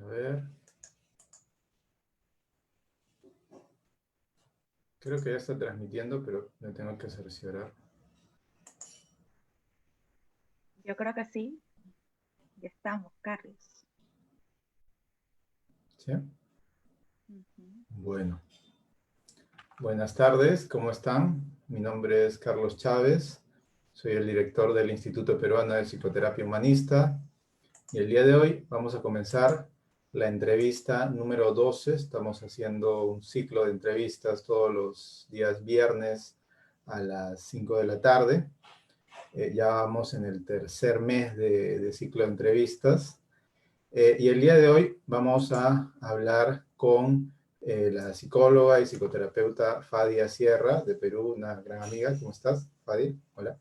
a ver. Creo que ya está transmitiendo, pero me tengo que cerciorar. Yo creo que sí. Ya estamos, Carlos. ¿Sí? Bueno. Buenas tardes, ¿cómo están? Mi nombre es Carlos Chávez. Soy el director del Instituto Peruano de Psicoterapia Humanista. Y el día de hoy vamos a comenzar la entrevista número 12. Estamos haciendo un ciclo de entrevistas todos los días viernes a las 5 de la tarde. Ya vamos en el tercer mes de ciclo de entrevistas. Y el día de hoy vamos a hablar con la psicóloga y psicoterapeuta Fadia Sierra de Perú, una gran amiga. ¿Cómo estás, Fadia? Hola.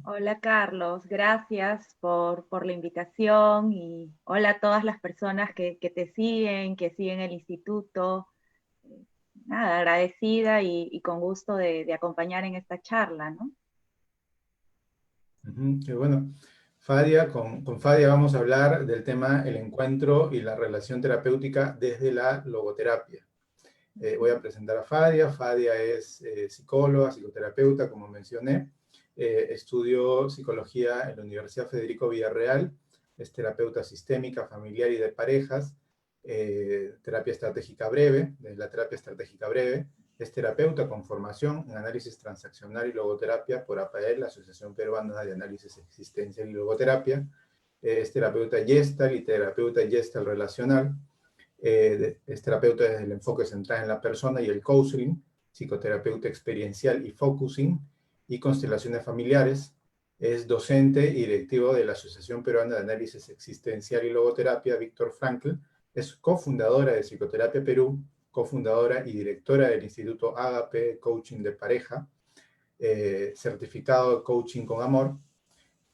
Hola, Carlos. Gracias por la invitación y hola a todas las personas que te siguen, que siguen el instituto. Nada, agradecida y con gusto de acompañar en esta charla, ¿no? Qué bueno. Fadia, con Fadia vamos a hablar del tema el encuentro y la relación terapéutica desde la logoterapia. Voy a presentar a Fadia. Fadia es psicóloga, psicoterapeuta, como mencioné. Estudió psicología en la Universidad Federico Villarreal. Es terapeuta sistémica, familiar y de parejas. Terapia estratégica breve, de la terapia estratégica breve. Es terapeuta con formación en análisis transaccional y logoterapia por APL, la Asociación Peruana de Análisis Existencial y Logoterapia. Es terapeuta Gestalt y terapeuta Gestalt relacional. Es terapeuta desde el enfoque central en la persona y el counseling, psicoterapeuta experiencial y focusing, y constelaciones familiares. Es docente y directivo de la Asociación Peruana de Análisis Existencial y Logoterapia, Víctor Frankl. Es cofundadora de Psicoterapia Perú, cofundadora y directora del Instituto Agape Coaching de Pareja, certificado de Coaching con Amor,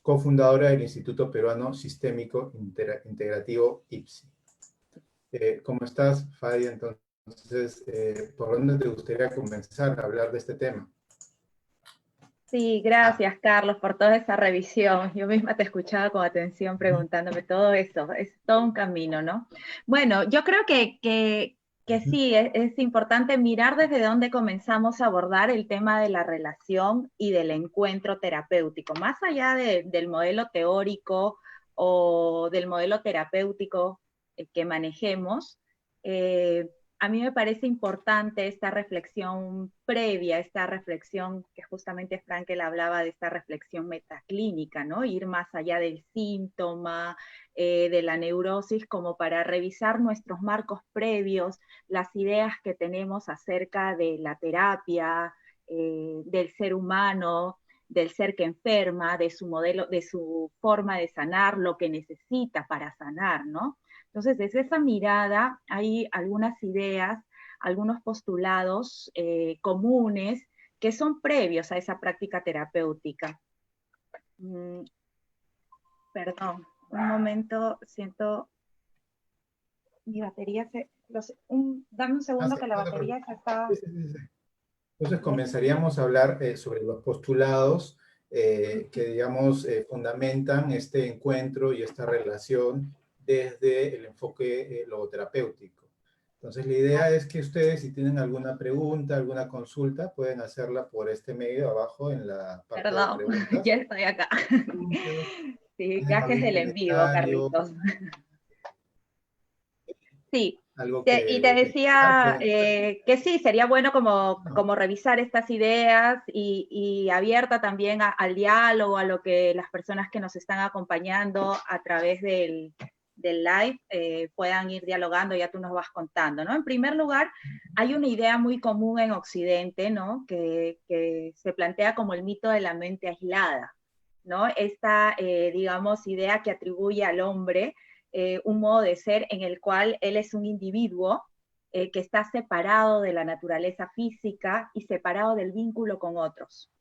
cofundadora del Instituto Peruano Sistémico Integrativo IPSI. ¿Cómo estás, Fadia? Entonces, ¿por dónde te gustaría comenzar a hablar de este tema? Sí, gracias, Carlos, por toda esa revisión. Yo misma te escuchaba con atención preguntándome todo eso. Es todo un camino, ¿no? Bueno, yo creo que sí, es importante mirar desde dónde comenzamos a abordar el tema de la relación y del encuentro terapéutico, más allá del modelo teórico o del modelo terapéutico que manejemos. A mí me parece importante esta reflexión previa, esta reflexión que justamente Frankel hablaba de esta reflexión metaclínica, ¿no? Ir más allá del síntoma, de la neurosis, como para revisar nuestros marcos previos, las ideas que tenemos acerca de la terapia, del ser humano, del ser que enferma, de su modelo, de su forma de sanar, lo que necesita para sanar, ¿no? Entonces, desde esa mirada hay algunas ideas, algunos postulados comunes que son previos a esa práctica terapéutica. Perdón, un momento, siento mi batería dame un segundo que la batería se está... Sí, sí, sí. Entonces comenzaríamos a hablar sobre los postulados que, digamos, fundamentan este encuentro y esta relación desde el enfoque logoterapéutico. Entonces, la idea es que ustedes, si tienen alguna pregunta, alguna consulta, pueden hacerla por este medio abajo en la parte de Perdón, preguntas. ya estoy acá. Sí, gajes Algún del en vivo, comentario, Carlitos. Sí, algo y te que quieran, decía pueden hacer. que sí, sería bueno No. como revisar estas ideas y abierta también al diálogo, a lo que las personas que nos están acompañando a través del live puedan ir dialogando, ya tú nos vas contando, ¿no? En primer lugar, hay una idea muy común en Occidente, ¿no? Que se plantea como el mito de la mente aislada, ¿no? Esta, digamos, idea que atribuye al hombre un modo de ser en el cual él es un individuo que está separado de la naturaleza física y separado del vínculo con otros,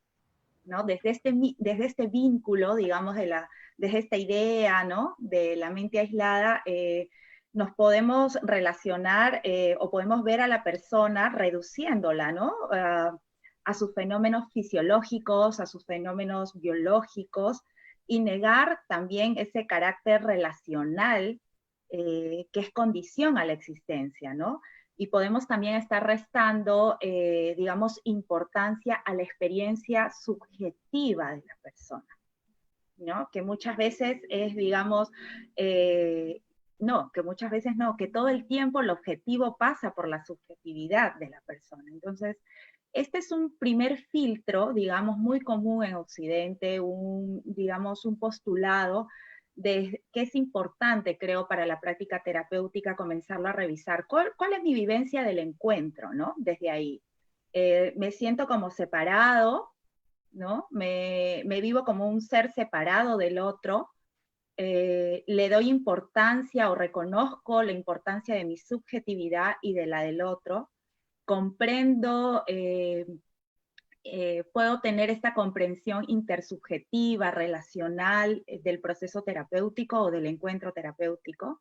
¿no? Desde este vínculo, digamos, desde esta idea, ¿no? De la mente aislada, nos podemos relacionar o podemos ver a la persona reduciéndola, ¿no? A sus fenómenos fisiológicos, a sus fenómenos biológicos, y negar también ese carácter relacional que es condición a la existencia, ¿no? Y podemos también estar restando, digamos, importancia a la experiencia subjetiva de la persona, ¿no? Que muchas veces es, digamos, no, que muchas veces no, que todo el tiempo el objetivo pasa por la subjetividad de la persona. Entonces, este es un primer filtro, digamos, muy común en Occidente, digamos, un postulado de que es importante, creo, para la práctica terapéutica comenzarlo a revisar. ¿Cuál es mi vivencia del encuentro, no? Desde ahí. Me siento como separado, ¿no? Me vivo como un ser separado del otro, le doy importancia o reconozco la importancia de mi subjetividad y de la del otro, comprendo, puedo tener esta comprensión intersubjetiva, relacional del proceso terapéutico o del encuentro terapéutico.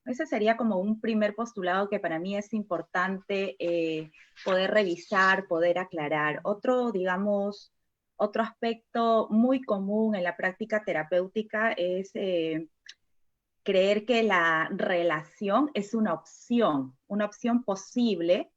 Ese sería como un primer postulado que para mí es importante poder revisar, poder aclarar. Otro, digamos, otro aspecto muy común en la práctica terapéutica es creer que la relación es una opción posible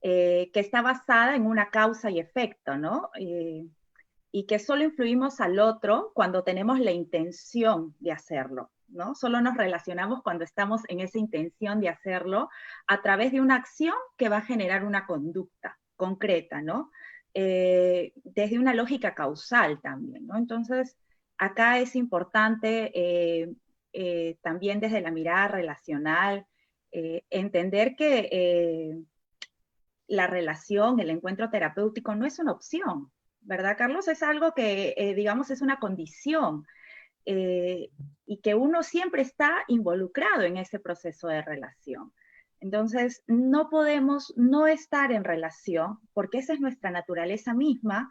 que está basada en una causa y efecto, ¿no? Y que solo influimos al otro cuando tenemos la intención de hacerlo, ¿no? Solo nos relacionamos cuando estamos en esa intención de hacerlo a través de una acción que va a generar una conducta concreta, ¿no? Desde una lógica causal también, ¿no? Entonces, acá es importante también desde la mirada relacional entender que la relación, el encuentro terapéutico no es una opción, ¿verdad, Carlos? Es algo que, digamos, es una condición eh, y que uno siempre está involucrado en ese proceso de relación. Entonces, no podemos no estar en relación, porque esa es nuestra naturaleza misma,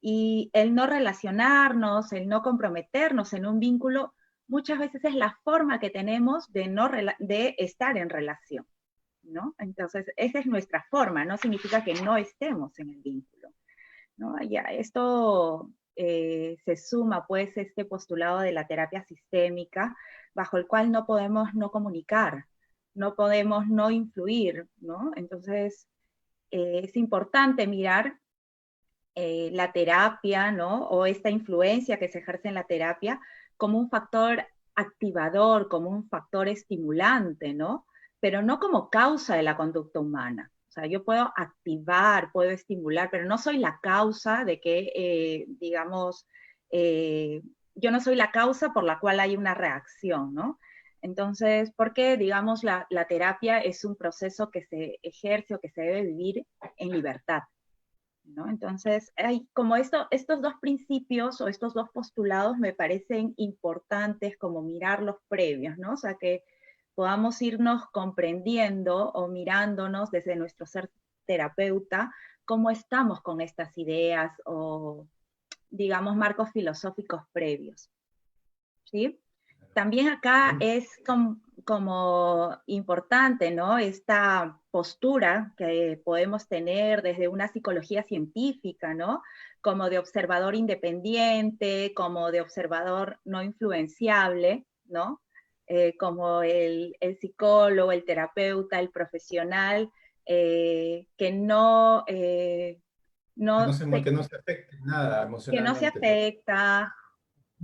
y el no relacionarnos, el no comprometernos en un vínculo, muchas veces es la forma que tenemos de estar en relación, ¿no? Entonces, esa es nuestra forma, no significa que no estemos en el vínculo, ¿no? Ya, esto se suma, pues, este postulado de la terapia sistémica, bajo el cual no podemos no comunicar, no podemos no influir, ¿no? Entonces, es importante mirar la terapia, ¿no? O esta influencia que se ejerce en la terapia como un factor activador, como un factor estimulante, ¿no? Pero no como causa de la conducta humana. O sea, yo puedo activar, puedo estimular, pero no soy la causa de que, digamos, yo no soy la causa por la cual hay una reacción, ¿no? Entonces, porque, digamos, la terapia es un proceso que se ejerce o que se debe vivir en libertad, ¿no? Entonces, como estos dos principios o estos dos postulados me parecen importantes como mirar los previos, ¿no? O sea, que podamos irnos comprendiendo o mirándonos desde nuestro ser terapeuta, cómo estamos con estas ideas o, digamos, marcos filosóficos previos, ¿sí? También acá es como importante, ¿no? Esta postura que podemos tener desde una psicología científica, ¿no? Como de observador independiente, como de observador no influenciable, ¿no? Como el psicólogo, el terapeuta, el profesional, que Que no se afecte nada que no se emocionalmente, por afecta,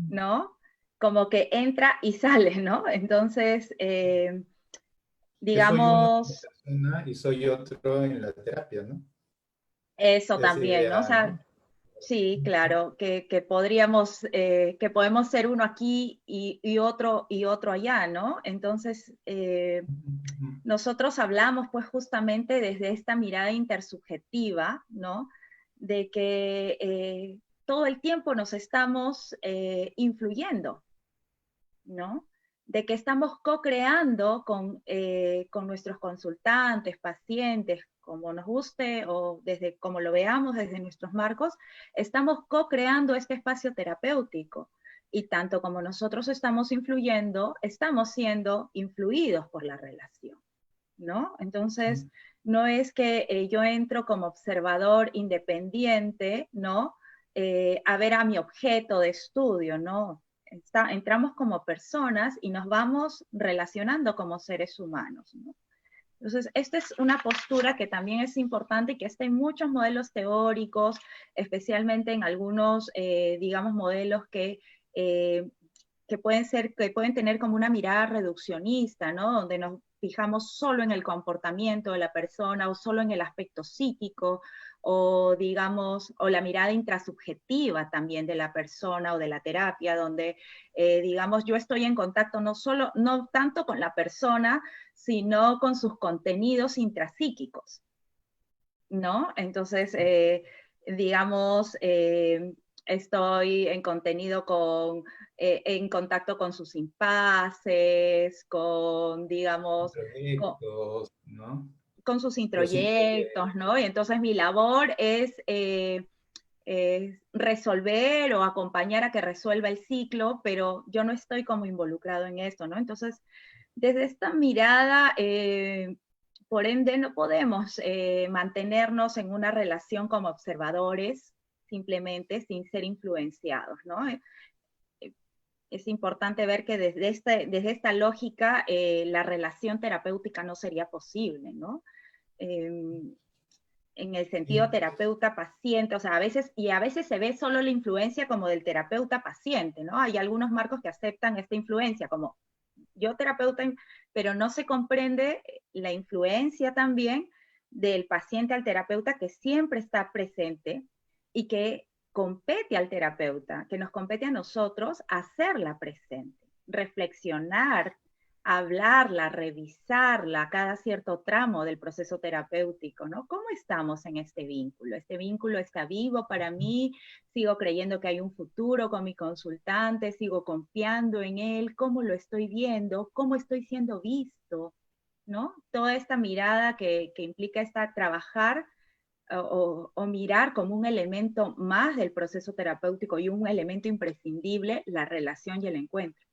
¿no? Como que entra y sale, ¿no? Entonces, que soy uno como digamos, persona y soy otro en la terapia, ¿no? eso Esa también, ¿no? O idea, sea, ¿no? sí, claro, que podemos ser uno aquí y otro allá, ¿no? Entonces, nosotros hablamos pues justamente desde esta mirada intersubjetiva, ¿no? De que todo el tiempo nos estamos influyendo, ¿no? De que estamos co-creando con nuestros consultantes, pacientes, como nos guste o desde como lo veamos desde nuestros marcos, estamos co-creando este espacio terapéutico. Y tanto como nosotros estamos influyendo, estamos siendo influidos por la relación, ¿no? Entonces, no es que yo entro como observador independiente, ¿no? A ver a mi objeto de estudio, ¿no? entramos como personas y nos vamos relacionando como seres humanos, ¿no? Entonces, esta es una postura que también es importante y que está en muchos modelos teóricos, especialmente en algunos, digamos, modelos que pueden tener como una mirada reduccionista, ¿no? Donde nos fijamos solo en el comportamiento de la persona o solo en el aspecto psíquico, o digamos, o la mirada intrasubjetiva también de la persona o de la terapia, donde, digamos, yo estoy en contacto no tanto con la persona, sino con sus contenidos intrapsíquicos, ¿no? Entonces, digamos, estoy en contacto con sus impases, con, digamos, con, Proyectos, ¿no? con sus Los introyectos, ¿no? Y entonces mi labor es resolver o acompañar a que resuelva el ciclo, pero yo no estoy como involucrado en esto, ¿no? Entonces, desde esta mirada, por ende, no podemos mantenernos en una relación como observadores, simplemente sin ser influenciados, ¿no? Es importante ver que desde esta lógica la relación terapéutica no sería posible, ¿no? En el sentido Sí, terapeuta-paciente, o sea, a veces se ve solo la influencia como del terapeuta-paciente, ¿no? Hay algunos marcos que aceptan esta influencia como yo terapeuta, pero no se comprende la influencia también del paciente al terapeuta que siempre está presente y que compete al terapeuta, que nos compete a nosotros hacerla presente, reflexionar, hablarla, revisarla cada cierto tramo del proceso terapéutico, ¿no? ¿Cómo estamos en este vínculo? ¿Este vínculo está vivo para mí? ¿Sigo creyendo que hay un futuro con mi consultante? ¿Sigo confiando en él? ¿Cómo lo estoy viendo? ¿Cómo estoy siendo visto? ¿No? Toda esta mirada que implica trabajar o mirar como un elemento más del proceso terapéutico y un elemento imprescindible, la relación y el encuentro.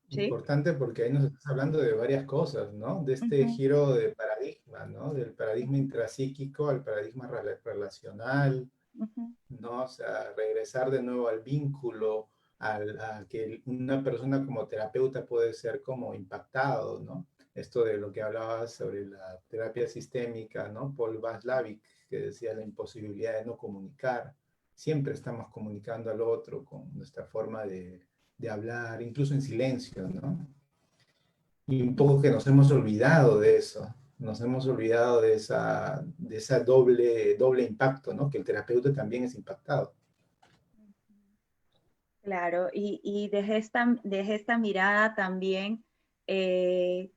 ¿Sí? importante porque ahí nos estás hablando de varias cosas, ¿no? De Uh este -huh, giro de paradigma, ¿no? Del paradigma intrapsíquico al paradigma relacional, uh -huh. ¿no? O sea, regresar de nuevo al vínculo, a que una persona como terapeuta puede ser como impactado, ¿no? Esto de lo que hablabas sobre la terapia sistémica, ¿no? Paul Václavic, que decía la imposibilidad de no comunicar. Siempre estamos comunicando al otro con nuestra forma de hablar, incluso en silencio, ¿no? Y un poco que nos hemos olvidado de eso, nos hemos olvidado de esa doble impacto, ¿no? Que el terapeuta también es impactado. Claro, y desde esta mirada también eh,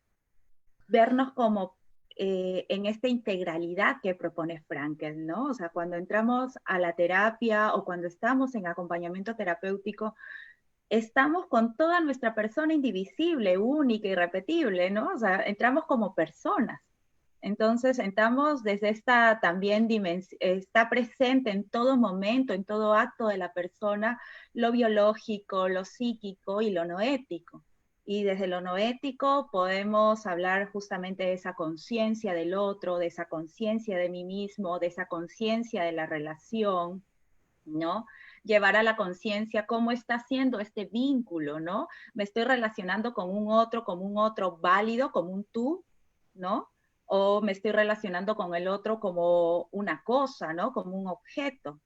vernos como en esta integralidad que propone Frankel, ¿no? O sea, cuando entramos a la terapia o cuando estamos en acompañamiento terapéutico, estamos con toda nuestra persona indivisible, única, irrepetible, ¿no? O sea, entramos como personas. Entonces, entramos desde esta también dimensión, está presente en todo momento, en todo acto de la persona, lo biológico, lo psíquico y lo noético. Y desde lo noético podemos hablar justamente de esa conciencia del otro, de esa conciencia de mí mismo, de esa conciencia de la relación, ¿no? Llevar a la conciencia cómo está haciendo este vínculo, ¿no? Me estoy relacionando con un otro como un otro válido, como un tú, ¿no? O me estoy relacionando con el otro como una cosa, ¿no? Como un objeto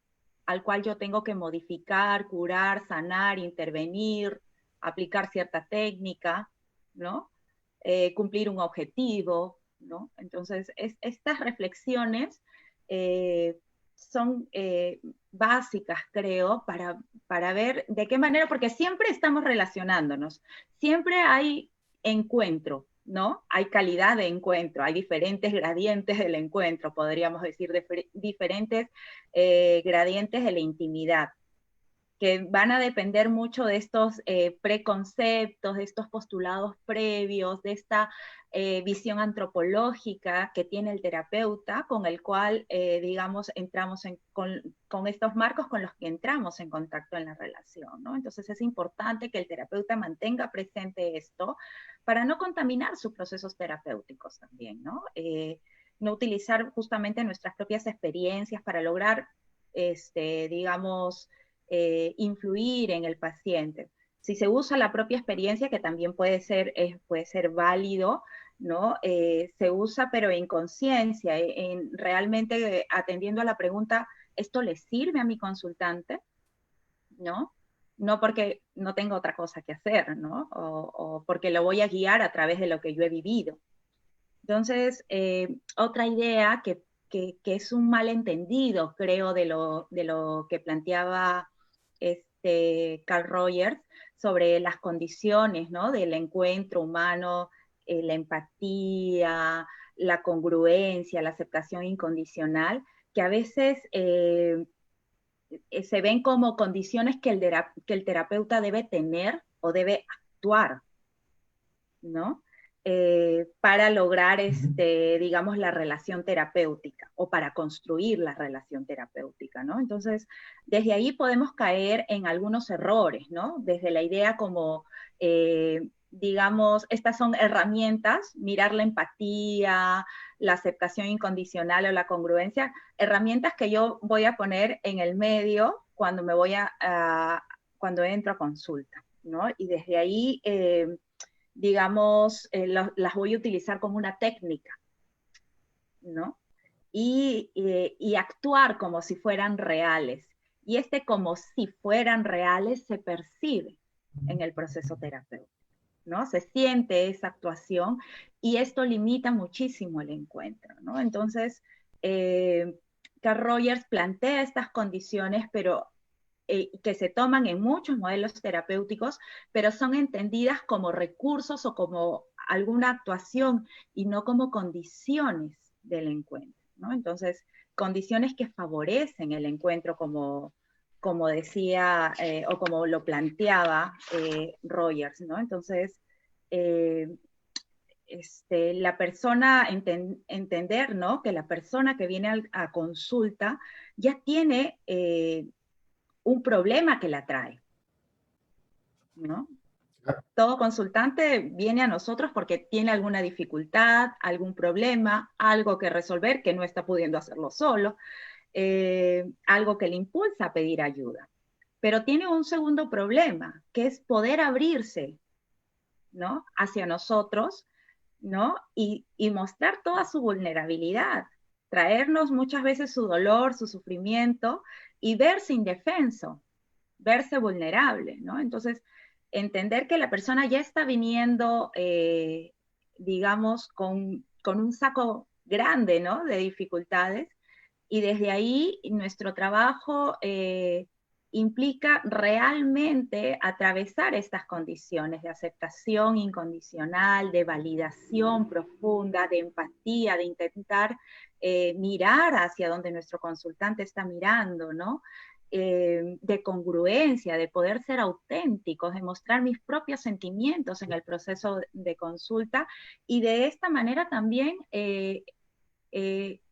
al cual yo tengo que modificar, curar, sanar, intervenir, aplicar cierta técnica, ¿no? Cumplir un objetivo, ¿no? Entonces, estas reflexiones eh, son básicas, creo, para ver de qué manera, porque siempre estamos relacionándonos, siempre hay encuentro, ¿no? Hay calidad de encuentro, hay diferentes gradientes del encuentro, podríamos decir, diferentes gradientes de la intimidad, que van a depender mucho de estos preconceptos, de estos postulados previos, de esta visión antropológica que tiene el terapeuta, con el cual, digamos, con estos marcos con los que entramos en contacto en la relación, ¿no? Entonces es importante que el terapeuta mantenga presente esto para no contaminar sus procesos terapéuticos también, ¿no? No utilizar justamente nuestras propias experiencias para lograr, digamos, influir en el paciente. Si se usa la propia experiencia, que también puede ser válido, ¿no? Se usa pero en conciencia, realmente atendiendo a la pregunta, ¿esto le sirve a mi consultante? ¿No? No porque no tengo otra cosa que hacer, ¿no? O porque lo voy a guiar a través de lo que yo he vivido. Entonces, otra idea que es un malentendido, creo, de lo que planteaba Carl Rogers sobre las condiciones, ¿no? Del encuentro humano, la empatía, la congruencia, la aceptación incondicional, que a veces se ven como condiciones que el terapeuta debe tener o debe actuar, ¿no? Para lograr, digamos, la relación terapéutica o para construir la relación terapéutica, ¿no? Entonces, desde ahí podemos caer en algunos errores, ¿no? Desde la idea como, digamos, estas son herramientas, mirar la empatía, la aceptación incondicional o la congruencia, herramientas que yo voy a poner en el medio cuando cuando entro a consulta, ¿no? Y desde ahí digamos, las voy a utilizar como una técnica, ¿no? Y actuar como si fueran reales. Y como si fueran reales se percibe en el proceso terapéutico, ¿no? Se siente esa actuación y esto limita muchísimo el encuentro, ¿no? Entonces, Carl Rogers plantea estas condiciones, pero que se toman en muchos modelos terapéuticos, pero son entendidas como recursos o como alguna actuación y no como condiciones del encuentro, ¿no? Entonces, condiciones que favorecen el encuentro como decía o como lo planteaba Rogers, ¿no? Entonces, la persona, entender, ¿no? Que la persona que viene a consulta ya tiene un problema que la trae, ¿no? Todo consultante viene a nosotros porque tiene alguna dificultad, algún problema, algo que resolver que no está pudiendo hacerlo solo, algo que le impulsa a pedir ayuda. Pero tiene un segundo problema, que es poder abrirse, ¿no? Hacia nosotros, ¿no? Y mostrar toda su vulnerabilidad, traernos muchas veces su dolor, su sufrimiento y verse indefenso, verse vulnerable, ¿no? Entonces, entender que la persona ya está viniendo, digamos, con un saco grande, ¿no? De dificultades, y desde ahí nuestro trabajo implica realmente atravesar estas condiciones de aceptación incondicional, de validación profunda, de empatía, de intentar mirar hacia donde nuestro consultante está mirando, ¿no? De congruencia, de poder ser auténticos, de mostrar mis propios sentimientos en el proceso de consulta y de esta manera también,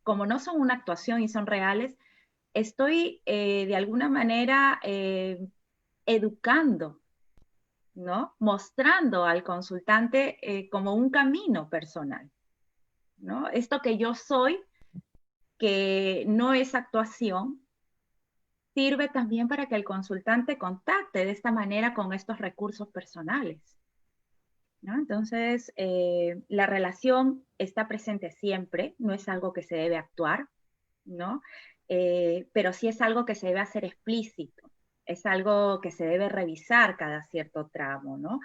como no son una actuación y son reales, estoy de alguna manera educando, ¿no? Mostrando al consultante como un camino personal, ¿no? Esto que yo soy, que no es actuación, sirve también para que el consultante contacte de esta manera con estos recursos personales, ¿no? Entonces, la relación está presente siempre, no es algo que se debe actuar, ¿no? Pero sí es algo que se debe hacer explícito, es algo que se debe revisar cada cierto tramo, ¿no?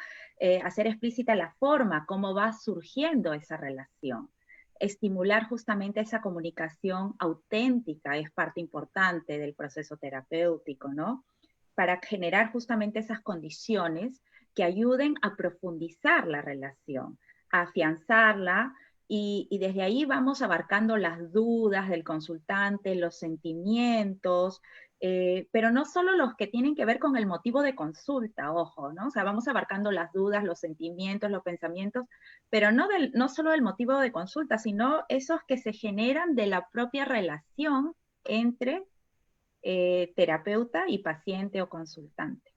Hacer explícita la forma, cómo va surgiendo esa relación. Estimular justamente esa comunicación auténtica es parte importante del proceso terapéutico, ¿no? Para generar justamente esas condiciones que ayuden a profundizar la relación, a afianzarla, y desde ahí vamos abarcando las dudas del consultante, los sentimientos, pero no solo los que tienen que ver con el motivo de consulta, ojo, ¿no? O sea, vamos abarcando las dudas, los sentimientos, los pensamientos, pero no solo del motivo de consulta, sino esos que se generan de la propia relación entre terapeuta y paciente o consultante.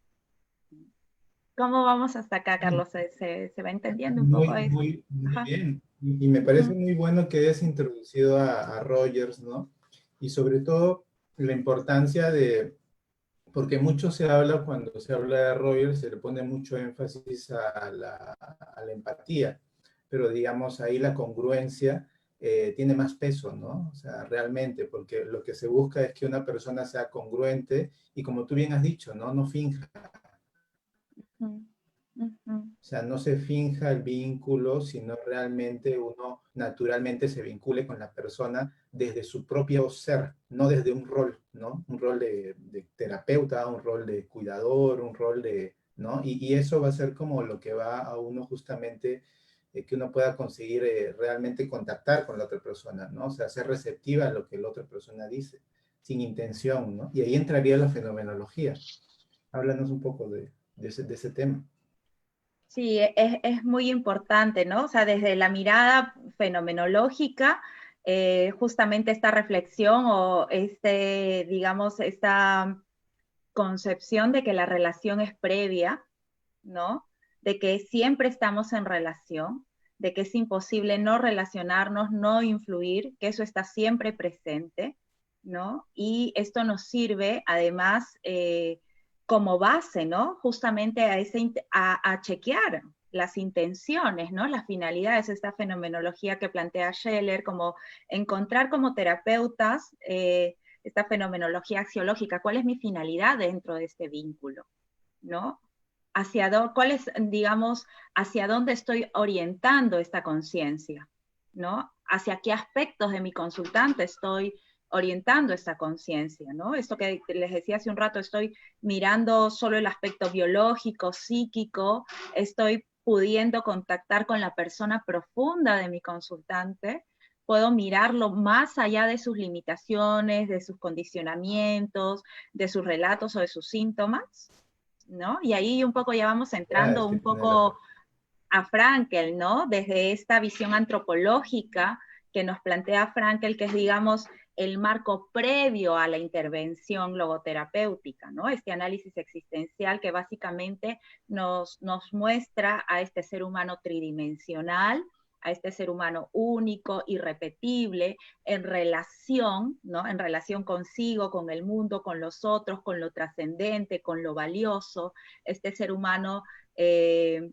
¿Cómo vamos hasta acá, Carlos? ¿Se va entendiendo un poco eso? Muy Ajá. bien. Y me parece muy bueno que hayas introducido a Rogers, ¿no? Y sobre todo la importancia Porque mucho se habla, cuando se habla de Rogers, se le pone mucho énfasis a la empatía, pero digamos ahí la congruencia tiene más peso, ¿no? O sea, realmente, porque lo que se busca es que una persona sea congruente y como tú bien has dicho, ¿no? No finja. Ujú, ujú. O sea, no se finja el vínculo, sino realmente uno naturalmente se vincule con la persona desde su propio ser, no desde un rol, ¿no? Un rol de terapeuta, un rol de cuidador, un rol de, ¿no? Y eso va a ser como lo que va a uno justamente, que uno pueda conseguir realmente contactar con la otra persona, ¿no? O sea, ser receptiva a lo que la otra persona dice, sin intención, ¿no? Y ahí entraría la fenomenología. Háblanos un poco de ese tema. Sí, es muy importante, ¿no? O sea, desde la mirada fenomenológica, justamente esta reflexión o este, digamos, esta concepción de que la relación es previa, ¿no? De que siempre estamos en relación, de que es imposible no relacionarnos, no influir, que eso está siempre presente, ¿no? Y esto nos sirve, además, como base, ¿no? Justamente a chequear las intenciones, ¿no? Las finalidades, esta fenomenología que plantea Scheller, como encontrar como terapeutas esta fenomenología axiológica, ¿cuál es mi finalidad dentro de este vínculo? ¿No? ¿Cuál es, digamos, hacia dónde estoy orientando esta conciencia? ¿No? ¿Hacia qué aspectos de mi consultante estoy orientando esta conciencia? ¿No? Esto que les decía hace un rato, estoy mirando solo el aspecto biológico, psíquico, estoy pudiendo contactar con la persona profunda de mi consultante, puedo mirarlo más allá de sus limitaciones, de sus condicionamientos, de sus relatos o de sus síntomas, ¿no? Y ahí un poco ya vamos Ya, es entrando que un tiene la... poco a Frankel, ¿no? Desde esta visión antropológica que nos plantea Frankel, que es, digamos, el marco previo a la intervención logoterapéutica, ¿no? Este análisis existencial que básicamente nos muestra a este ser humano tridimensional, a este ser humano único, irrepetible, en relación, ¿no? En relación consigo, con el mundo, con los otros, con lo trascendente, con lo valioso, este ser humano que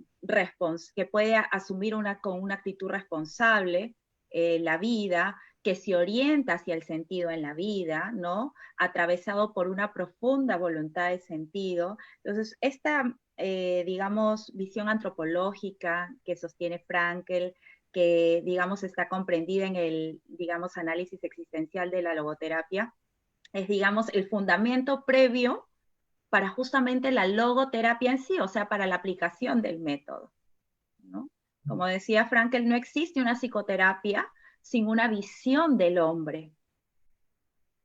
puede asumir con una actitud responsable la vida, que se orienta hacia el sentido en la vida, ¿no? Atravesado por una profunda voluntad de sentido. Entonces, esta, digamos, visión antropológica que sostiene Frankel, que, digamos, está comprendida en el, digamos, análisis existencial de la logoterapia, es, digamos, el fundamento previo para justamente la logoterapia en sí, o sea, para la aplicación del método, ¿no? Como decía Frankel, no existe una psicoterapia sin una visión del hombre,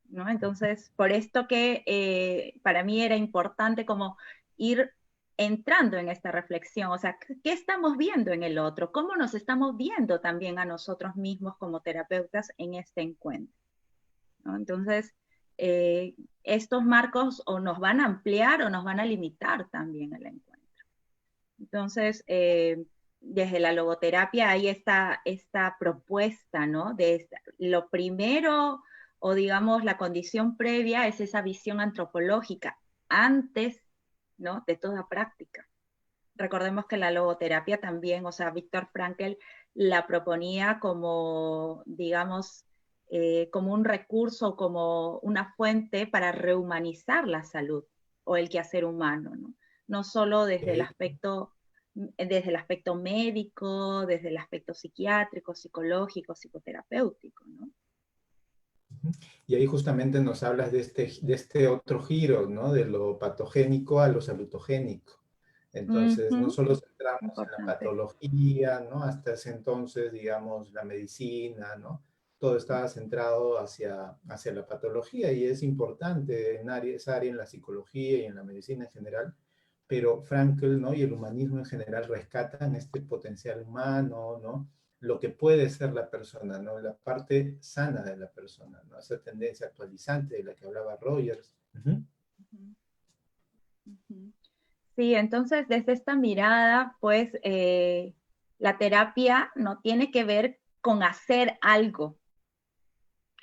¿no? Entonces, por esto que para mí era importante como ir entrando en esta reflexión, o sea, ¿qué estamos viendo en el otro? ¿Cómo nos estamos viendo también a nosotros mismos como terapeutas en este encuentro? ¿No? Entonces, estos marcos o nos van a ampliar o nos van a limitar también el encuentro. Entonces, desde la logoterapia hay esta propuesta, ¿no? Lo primero, o digamos, la condición previa es esa visión antropológica antes, ¿no? De toda práctica. Recordemos que la logoterapia también, o sea, Viktor Frankl la proponía como, digamos, como un recurso, como una fuente para rehumanizar la salud o el quehacer humano, ¿no? No solo desde el aspecto médico, desde el aspecto psiquiátrico, psicológico, psicoterapéutico, ¿no? Y ahí justamente nos hablas de este otro giro, ¿no? De lo patogénico a lo salutogénico. Entonces, no Ujú. solo centramos en la Importante. patología, ¿no? Hasta ese entonces, digamos, la medicina, ¿no? Todo estaba centrado hacia la patología y es importante esa área en la psicología y en la medicina en general, pero Frankl, ¿no? Y el humanismo en general rescatan este potencial humano, ¿no? Lo que puede ser la persona, ¿no? La parte sana de la persona, ¿no? Esa tendencia actualizante de la que hablaba Rogers. Uh-huh. Ujú. Ujú. Sí, entonces desde esta mirada, pues la terapia no tiene que ver con hacer algo,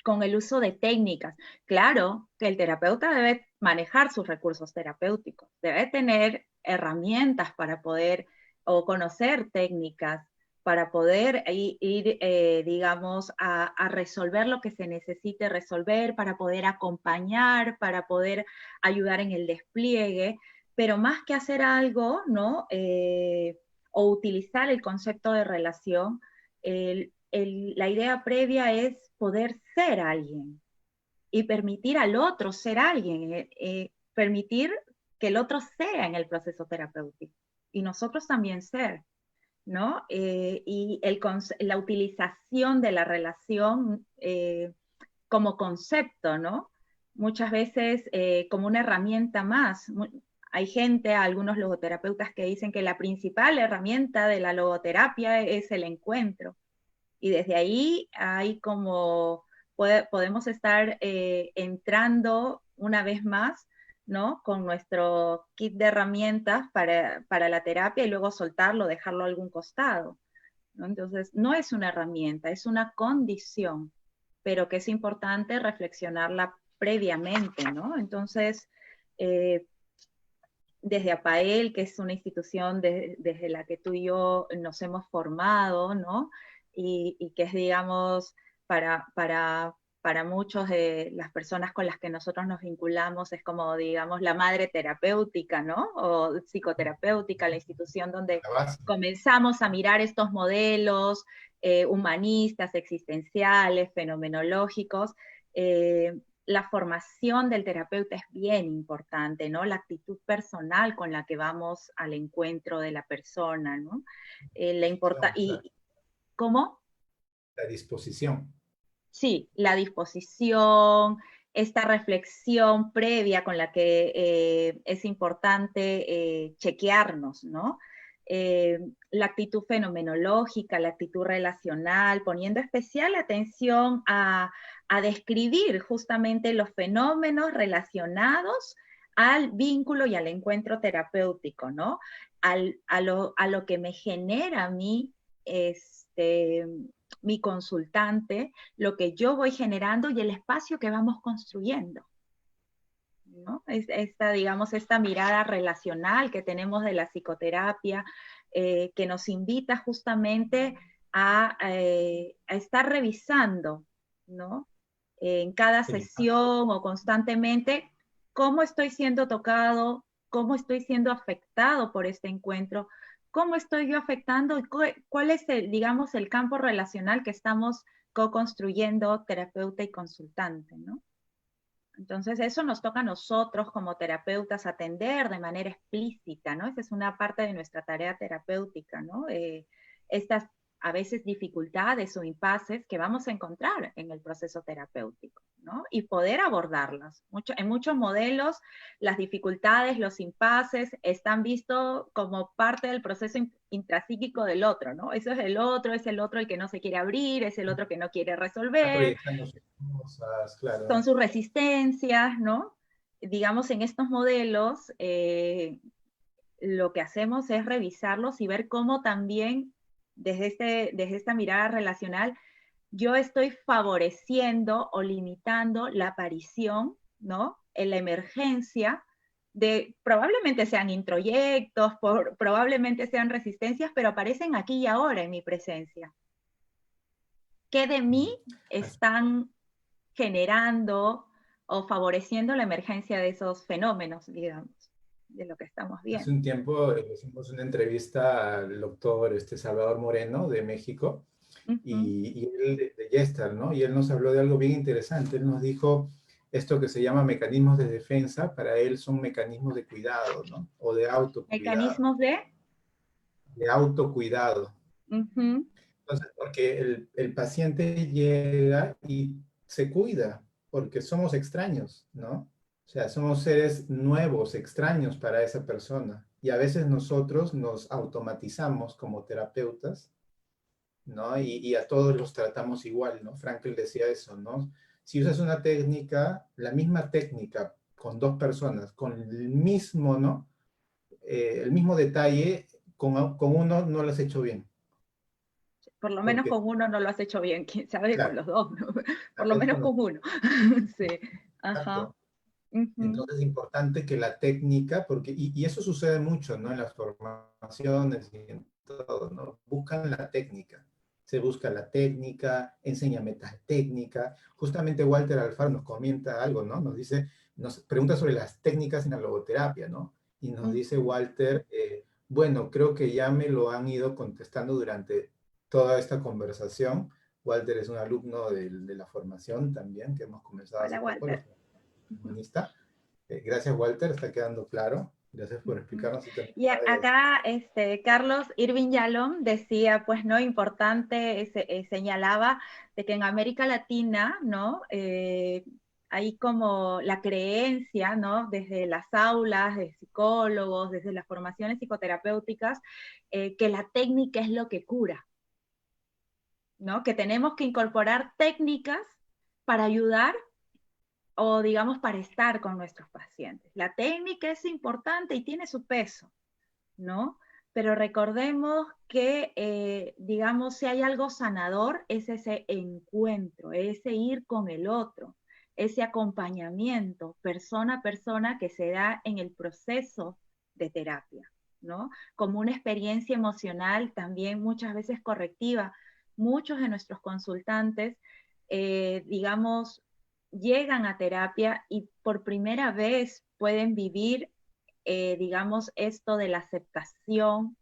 con el uso de técnicas. Claro que el terapeuta debe manejar sus recursos terapéuticos, debe tener herramientas para poder, o conocer técnicas para poder ir, digamos, a resolver lo que se necesite resolver, para poder acompañar, para poder ayudar en el despliegue, pero más que hacer algo, ¿no? O utilizar el concepto de relación, la idea previa es poder ser alguien y permitir al otro ser alguien, permitir que el otro sea en el proceso terapéutico y nosotros también ser, ¿no? Y la utilización de la relación como concepto, ¿no? Muchas veces como una herramienta más. Hay gente, algunos logoterapeutas que dicen que la principal herramienta de la logoterapia es el encuentro. Y desde ahí hay como, podemos estar entrando una vez más, ¿no? Con nuestro kit de herramientas para la terapia y luego soltarlo, dejarlo a algún costado, ¿no? Entonces, no es una herramienta, es una condición, pero que es importante reflexionarla previamente, ¿no? Entonces, desde APAEL, que es una institución desde la que tú y yo nos hemos formado, ¿no? Y que es, digamos, para muchos de las personas con las que nosotros nos vinculamos, es como, digamos, la madre terapéutica, ¿no? O psicoterapéutica, la institución donde La base. comenzamos a mirar estos modelos humanistas, existenciales, fenomenológicos, la formación del terapeuta es bien importante, ¿no? La actitud personal con la que vamos al encuentro de la persona, ¿no? Claro. ¿Cómo? La disposición. Sí, la disposición, esta reflexión previa con la que es importante chequearnos, ¿no? La actitud fenomenológica, la actitud relacional, poniendo especial atención a describir justamente los fenómenos relacionados al vínculo y al encuentro terapéutico, ¿no? A lo que me genera a mí mi consultante, lo que yo voy generando y el espacio que vamos construyendo, ¿no? Digamos, esta mirada relacional que tenemos de la psicoterapia, que nos invita justamente a estar revisando, ¿no? En cada El impacto. sesión o constantemente, cómo estoy siendo tocado, cómo estoy siendo afectado por este encuentro, cómo estoy yo afectando y cuál es el, digamos, el campo relacional que estamos co-construyendo terapeuta y consultante, ¿no? Entonces, eso nos toca a nosotros como terapeutas atender de manera explícita, ¿no? Esa es una parte de nuestra tarea terapéutica, ¿no? Estas a veces dificultades o impases que vamos a encontrar en el proceso terapéutico, ¿no? Y poder abordarlas. En muchos modelos, las dificultades, los impases están vistos como parte del proceso intrapsíquico del otro, ¿no? Eso es el otro el que no se quiere abrir, es el otro que no quiere Está resolver, proyectando sus cosas, son claro. sus resistencias, ¿no? Digamos, en estos modelos, lo que hacemos es revisarlos y ver cómo también, desde esta mirada relacional, yo estoy favoreciendo o limitando la aparición, ¿no? En la emergencia de, probablemente sean introyectos, probablemente sean resistencias, pero aparecen aquí y ahora en mi presencia. ¿Qué de mí están generando o favoreciendo la emergencia de esos fenómenos, digamos, de lo que estamos Hace viendo? un tiempo hicimos una entrevista al doctor Salvador Moreno de México Uh -huh. y él de Gestalt, ¿no? Y él nos habló de algo bien interesante. Él nos dijo esto que se llama mecanismos de defensa, para él son mecanismos de cuidado, ¿no? O de autocuidado. Mecanismos de... De autocuidado. Uh -huh. Entonces, porque el paciente llega y se cuida, porque somos extraños, ¿no? O sea, somos seres nuevos, extraños para esa persona. Y a veces nosotros nos automatizamos como terapeutas, ¿no? Y a todos los tratamos igual, ¿no? Frankl decía eso, ¿no? Si usas una técnica, la misma técnica con dos personas, con el mismo, ¿no? El mismo detalle, con uno no lo has hecho bien. Por lo menos Porque, con uno no lo has hecho bien, quién sabe con claro, los dos, ¿no? Por tal lo vez menos con los... con uno. Sí, ajá. Exacto. Ujú. Entonces es importante que la técnica, porque, y eso sucede mucho, ¿no? En las formaciones y en todo, ¿no? Buscan la técnica. Se busca la técnica, enséñame tal técnica. Justamente Walter Alfaro nos comenta algo, ¿no? Nos dice, nos pregunta sobre las técnicas en la logoterapia, ¿no? Y nos dice Ujú. Walter, bueno, creo que ya me lo han ido contestando durante toda esta conversación. Walter es un alumno de la formación también, que hemos comenzado hace Hola, poco, la Walter. formación Ujú. humanista. Gracias, Walter, está quedando claro. Gracias por Ujú. explicarnos. Y también Y sabes, acá Carlos Irving Yalom decía, pues no, importante, señalaba de que en América Latina, ¿no? Hay como la creencia, ¿no? Desde las aulas de psicólogos, desde las formaciones psicoterapéuticas, que la técnica es lo que cura, ¿no? Que tenemos que incorporar técnicas para ayudar o digamos para estar con nuestros pacientes. La técnica es importante y tiene su peso, ¿no? Pero recordemos que, digamos, si hay algo sanador, es ese encuentro, ese ir con el otro, ese acompañamiento persona a persona que se da en el proceso de terapia, ¿no? Como una experiencia emocional también muchas veces correctiva. Muchos de nuestros consultantes, digamos, llegan a terapia y por primera vez pueden vivir digamos, esto de la aceptación,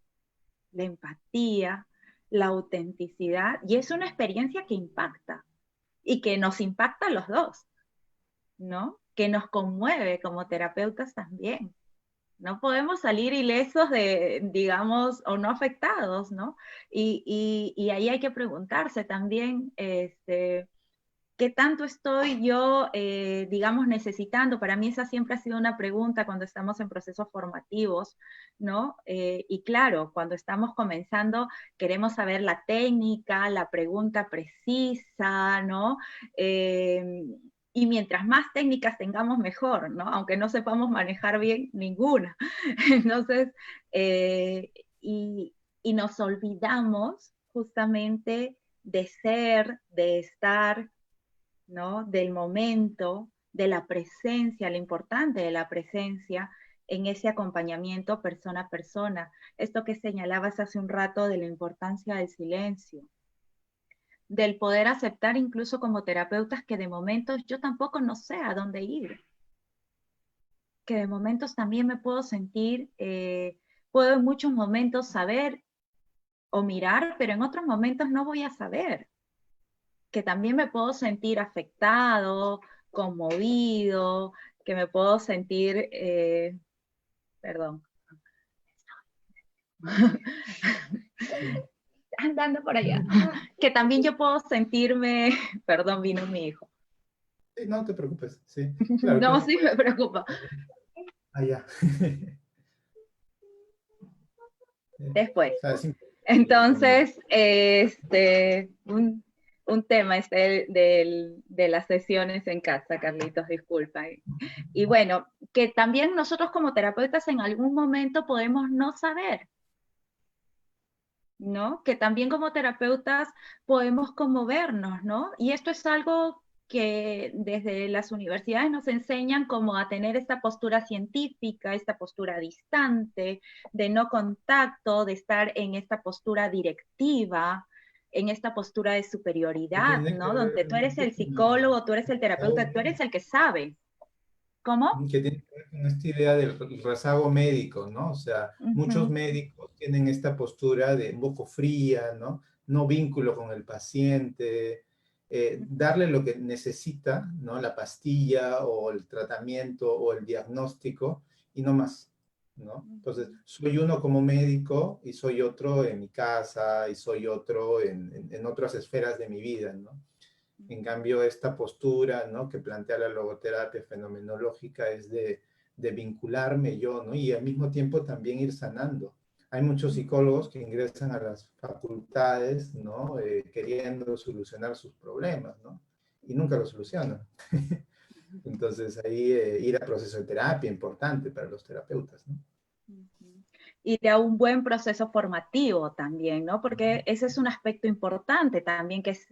la empatía, la autenticidad, y es una experiencia que impacta y que nos impacta a los dos, ¿no? Que nos conmueve como terapeutas también. No podemos salir ilesos de, digamos, o no afectados, ¿no? Y ahí hay que preguntarse también, ¿qué tanto estoy yo, digamos, necesitando? Para mí esa siempre ha sido una pregunta cuando estamos en procesos formativos, ¿no? Y claro, cuando estamos comenzando, queremos saber la técnica, la pregunta precisa, ¿no? Y mientras más técnicas tengamos, mejor, ¿no? Aunque no sepamos manejar bien ninguna. Entonces, eh, y, y nos olvidamos justamente de ser, de estar, ¿no? Del momento, de la presencia, lo importante de la presencia en ese acompañamiento persona a persona. Esto que señalabas hace un rato de la importancia del silencio, del poder aceptar incluso como terapeutas que de momentos yo tampoco no sé a dónde ir, que de momentos también me puedo sentir, puedo en muchos momentos saber o mirar, pero en otros momentos no voy a saber, que también me puedo sentir afectado, conmovido, que me puedo sentir, perdón, sí. andando por allá, que también yo puedo sentirme, perdón, vino mi hijo. Sí, no te preocupes, sí. Claro que No, uno sí me puede... preocupa. Allá. Después. O sea, es importante la comunicación. Entonces, un tema es de las sesiones en casa, Carlitos, disculpa. Y bueno, que también nosotros como terapeutas en algún momento podemos no saber, ¿no? Que también como terapeutas podemos conmovernos, ¿no? Y esto es algo que desde las universidades nos enseñan como a tener esta postura científica, esta postura distante, de no contacto, de estar en esta postura directiva, en esta postura de Que superioridad, tiene que ¿no? ver Donde tú eres mucho el con psicólogo, tú eres el el terapeuta, rezago tú eres médico, el que sabe. ¿Cómo? que tiene que ver con esta idea del rezago médico, ¿no? O sea, Uh muchos -huh, médicos tienen esta postura de un poco fría, ¿no? No vínculo con el paciente, darle lo que necesita, ¿no? La pastilla o el tratamiento o el diagnóstico y no más, ¿no? uh Entonces, -huh. soy uno como médico y soy otro en mi casa y soy otro en otras esferas de mi vida, ¿no? En cambio, esta postura, ¿no? Que plantea la logoterapia fenomenológica es de vincularme yo, ¿no? Y al mismo tiempo también ir sanando. Hay muchos psicólogos que ingresan a las facultades, ¿no? Queriendo solucionar sus problemas, ¿no? Y nunca lo solucionan. Entonces ahí ir a proceso de terapia importante para los terapeutas, ¿no? Y de un buen proceso formativo también, ¿no? Porque ese es un aspecto importante también, que es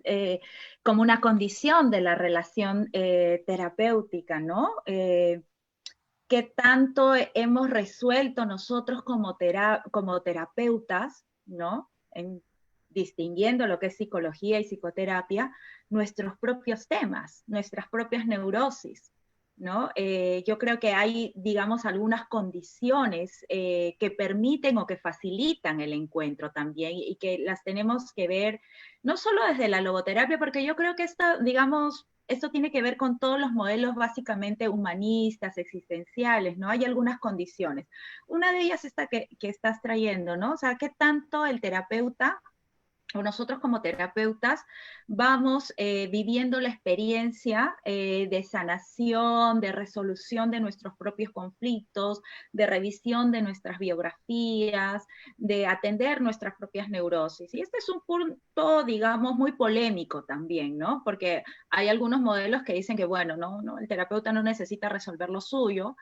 como una condición de la relación terapéutica, ¿no? qué tanto hemos resuelto nosotros como terapeutas, ¿no? Distinguiendo lo que es psicología y psicoterapia, nuestros propios temas, nuestras propias neurosis, ¿no? Yo creo que hay, digamos, algunas condiciones que permiten o que facilitan el encuentro también y que las tenemos que ver no solo desde la logoterapia, porque yo creo que esto tiene que ver con todos los modelos básicamente humanistas, existenciales, ¿no? Hay algunas condiciones. Una de ellas es esta que estás trayendo, ¿no? O sea, ¿qué tanto el terapeuta o nosotros como terapeutas vamos viviendo la experiencia de sanación, de resolución de nuestros propios conflictos, de revisión de nuestras biografías, de atender nuestras propias neurosis? Y este es un punto, digamos, muy polémico también, ¿no? Porque hay algunos modelos que dicen que, bueno, no, el terapeuta no necesita resolver lo suyo,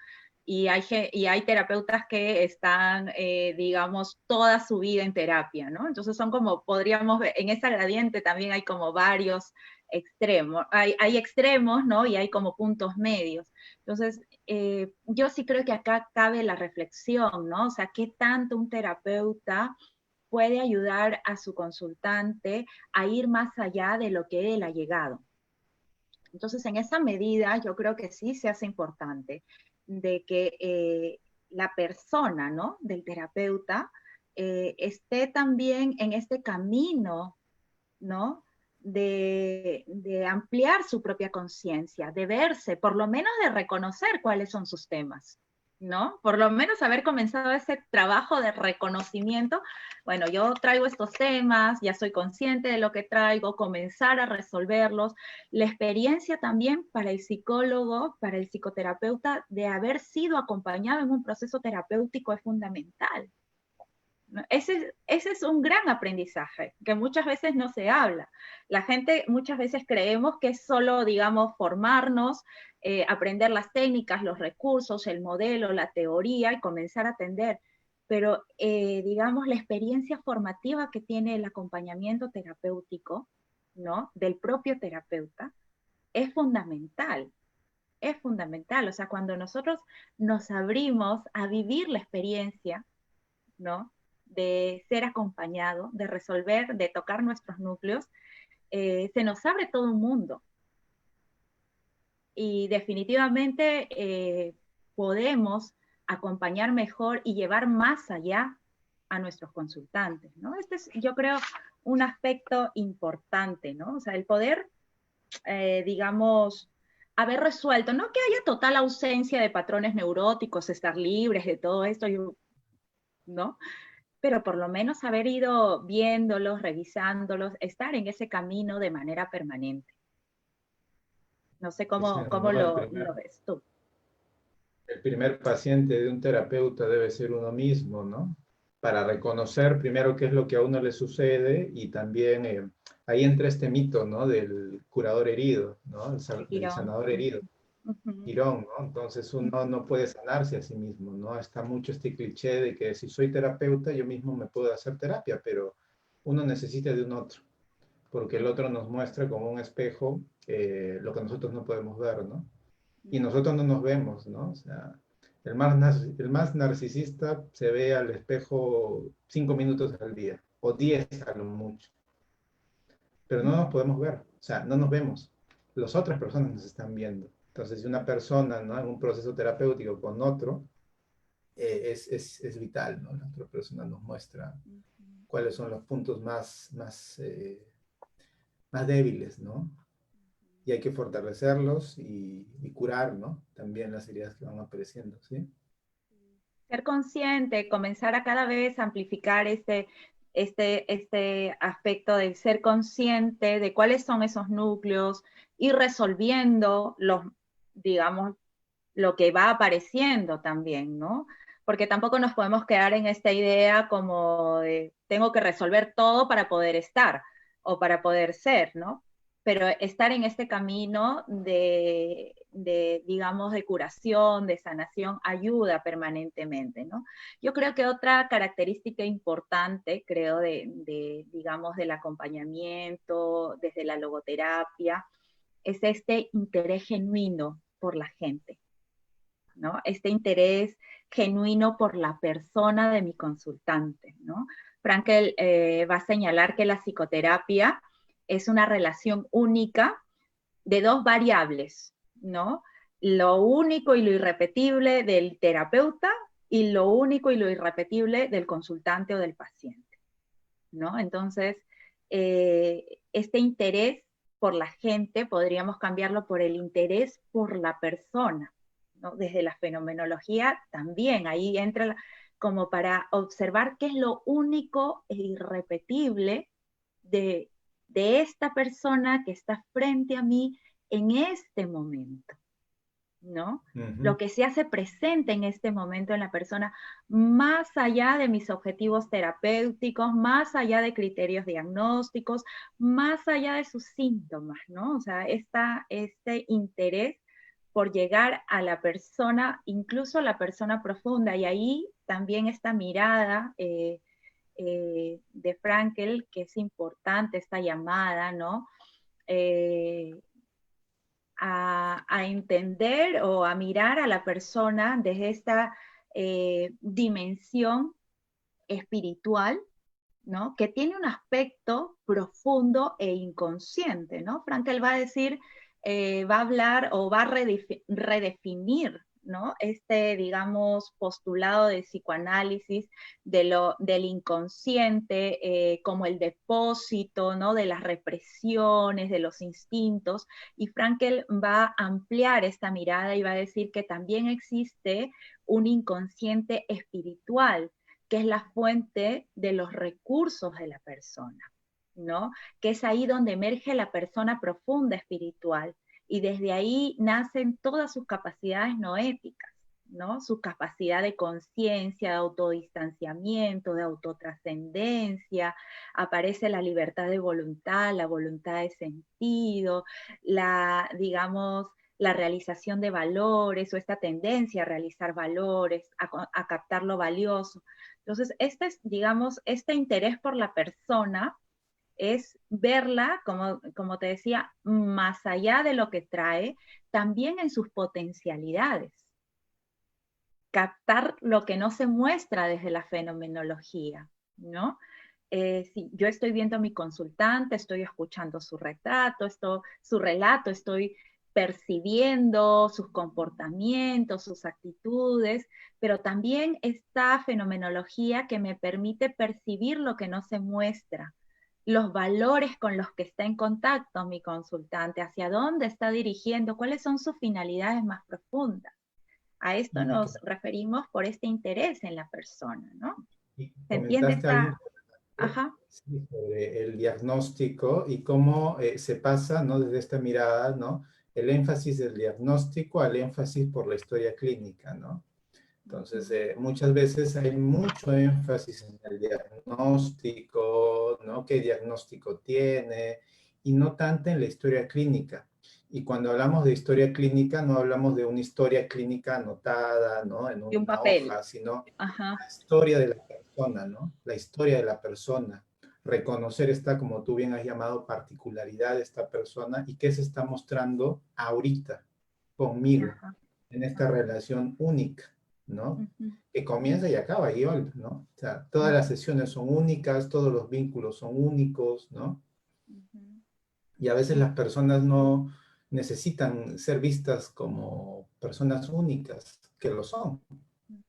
y hay terapeutas que están, digamos, toda su vida en terapia, ¿no? Entonces son como, podríamos ver, en esa gradiente también hay como varios extremos, hay extremos, ¿no? Y hay como puntos medios. Entonces, yo sí creo que acá cabe la reflexión, ¿no? O sea, ¿qué tanto un terapeuta puede ayudar a su consultante a ir más allá de lo que él ha llegado? Entonces, en esa medida, yo creo que sí se hace importante de que la persona, ¿no? Del terapeuta esté también en este camino, ¿no? De ampliar su propia conciencia, de verse, por lo menos de reconocer cuáles son sus temas, ¿no? Por lo menos haber comenzado ese trabajo de reconocimiento. Bueno, yo traigo estos temas, ya soy consciente de lo que traigo, comenzar a resolverlos. La experiencia también para el psicólogo, para el psicoterapeuta, de haber sido acompañado en un proceso terapéutico es fundamental, ¿no? Ese es un gran aprendizaje que muchas veces no se habla. La gente muchas veces creemos que es solo, digamos, formarnos, aprender las técnicas, los recursos, el modelo, la teoría y comenzar a atender. Pero, digamos, la experiencia formativa que tiene el acompañamiento terapéutico, ¿no? Del propio terapeuta, es fundamental. Es fundamental. O sea, cuando nosotros nos abrimos a vivir la experiencia, ¿no? De ser acompañado, de resolver, de tocar nuestros núcleos, se nos abre todo un mundo. Y definitivamente podemos acompañar mejor y llevar más allá a nuestros consultantes, ¿no? Este es, yo creo, un aspecto importante, ¿no? O sea, el poder, digamos, haber resuelto, no que haya total ausencia de patrones neuróticos, estar libres de todo esto, ¿no? Pero por lo menos haber ido viéndolos, revisándolos, estar en ese camino de manera permanente. No sé cómo, Claro, cómo ¿no? lo ves tú. El primer paciente de un terapeuta debe ser uno mismo, ¿no? Para reconocer primero qué es lo que a uno le sucede y también ahí entra este mito, ¿no? Del curador herido, ¿no? Del Girón. sanador herido. Ujú. Quirón, ¿no? Entonces uno no puede sanarse a sí mismo, ¿no? Está mucho este cliché de que si soy terapeuta yo mismo me puedo hacer terapia, pero uno necesita de un otro, porque el otro nos muestra como un espejo lo que nosotros no podemos ver, ¿no? Y nosotros no nos vemos, ¿no? O sea, el más narcisista se ve al espejo 5 minutos al día, o 10 a lo mucho, pero no nos podemos ver, o sea, no nos vemos. Las otras personas nos están viendo. Entonces, si una persona, ¿no? En un proceso terapéutico con otro, es vital, ¿no? La otra persona nos muestra cuáles son los puntos más débiles, ¿no? Y hay que fortalecerlos y curar, ¿no? También las heridas que van apareciendo, ¿sí? Ser consciente, comenzar a cada vez amplificar este aspecto de ser consciente de cuáles son esos núcleos, ir resolviendo digamos, lo que va apareciendo también, ¿no? Porque tampoco nos podemos quedar en esta idea como de tengo que resolver todo para poder estar o para poder ser, ¿no? Pero estar en este camino digamos, de curación, de sanación, ayuda permanentemente, ¿no? Yo creo que otra característica importante, creo, digamos, del acompañamiento, desde la logoterapia, es este interés genuino por la gente. ¿no? Este interés genuino por la persona de mi consultante, ¿no? Frankel va a señalar que la psicoterapia es una relación única de dos variables, ¿no? Lo único y lo irrepetible del terapeuta y lo único y lo irrepetible del consultante o del paciente, ¿no? Entonces, este interés por la gente podríamos cambiarlo por el interés por la persona, ¿no? Desde la fenomenología también, ahí entra como para observar qué es lo único e irrepetible de, de esta persona que está frente a mí en este momento, ¿no? Lo que se hace presente en este momento en la persona, más allá de mis objetivos terapéuticos, más allá de criterios diagnósticos, más allá de sus síntomas, ¿no? O sea, este interés por llegar a la persona, incluso a la persona profunda, y ahí también esta mirada de Frankel, que es importante, esta llamada, ¿no? Eh, a entender o a mirar a la persona desde esta dimensión espiritual, ¿no? Que tiene un aspecto profundo e inconsciente, ¿no? Frankel va a decir, va a hablar o va a redefinir, ¿no? Este, digamos, postulado de psicoanálisis del inconsciente como el depósito, ¿no? De las represiones, de los instintos, y Frankel va a ampliar esta mirada y va a decir que también existe un inconsciente espiritual, que es la fuente de los recursos de la persona, ¿no? Que es ahí donde emerge la persona profunda espiritual y desde ahí nacen todas sus capacidades noéticas, ¿no? Su capacidad de conciencia, de autodistanciamiento, de autotrascendencia, aparece la libertad de voluntad, la voluntad de sentido, digamos, la realización de valores o esta tendencia a realizar valores, a captar lo valioso. Entonces, este es, digamos, este interés por la persona es verla, como te decía, más allá de lo que trae, también en sus potencialidades. Captar lo que no se muestra desde la fenomenología, ¿no? Si yo estoy viendo a mi consultante, estoy escuchando su retrato, su relato, estoy percibiendo sus comportamientos, sus actitudes, pero también esta fenomenología que me permite percibir lo que no se muestra, los valores con los que está en contacto mi consultante, hacia dónde está dirigiendo, cuáles son sus finalidades más profundas. A esto nos referimos por este interés en la persona, ¿no? Y ¿Se entiende comentaste algo esta? interesante, Ajá. sí, sobre el diagnóstico y cómo se pasa, ¿no? Desde esta mirada, ¿no? El énfasis del diagnóstico al énfasis por la historia clínica, ¿no? Entonces, muchas veces hay mucho énfasis en el diagnóstico, ¿no? ¿Qué diagnóstico tiene? Y no tanto en la historia clínica. Y cuando hablamos de historia clínica, no hablamos de una historia clínica anotada, ¿no? En Y un una papel. hoja, sino Ajá. la historia de la persona, ¿no? La historia de la persona. Reconocer esta, como tú bien has llamado, particularidad de esta persona y qué se está mostrando ahorita conmigo Ajá. en esta relación única, ¿no? Ujú, Que comienza y acaba igual, ¿no? O sea, todas las ujú, sesiones son únicas, todos los vínculos son únicos, ¿no? ujú, Y a veces las personas no necesitan ser vistas como personas únicas, que lo son. ujú.